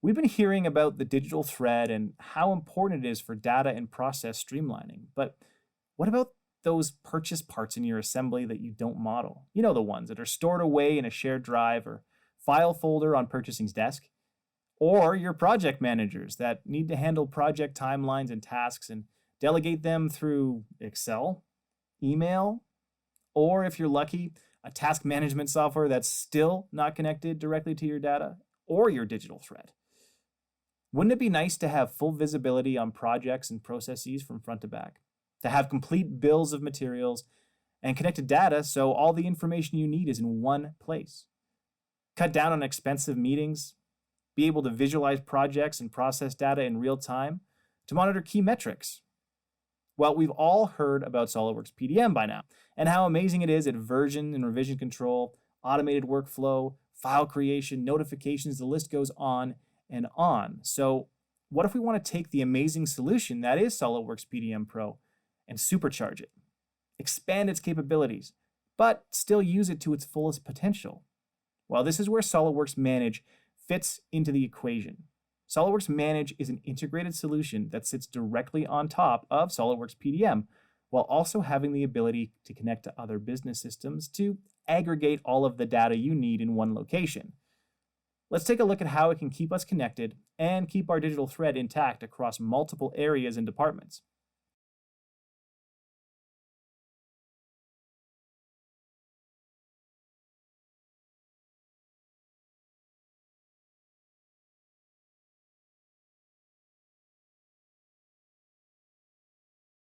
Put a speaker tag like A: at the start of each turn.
A: We've been hearing about the digital thread and how important it is for data and process streamlining. But what about those purchase parts in your assembly that you don't model? You know, the ones that are stored away in a shared drive or file folder on purchasing's desk? Or your project managers that need to handle project timelines and tasks and delegate them through Excel, email, or if you're lucky, a task management software that's still not connected directly to your data or your digital thread. Wouldn't it be nice to have full visibility on projects and processes from front to back? To have complete bills of materials and connected data so all the information you need is in one place. Cut down on expensive meetings, be able to visualize projects and process data in real time to monitor key metrics. Well, we've all heard about SOLIDWORKS PDM by now and how amazing it is at version and revision control, automated workflow, file creation, notifications, the list goes on and on. So what if we want to take the amazing solution that is SOLIDWORKS PDM Pro and supercharge it, expand its capabilities, but still use it to its fullest potential? Well, this is where SOLIDWORKS Manage fits into the equation. SOLIDWORKS Manage is an integrated solution that sits directly on top of SOLIDWORKS PDM, while also having the ability to connect to other business systems to aggregate all of the data you need in one location. Let's take a look at how it can keep us connected and keep our digital thread intact across multiple areas and departments.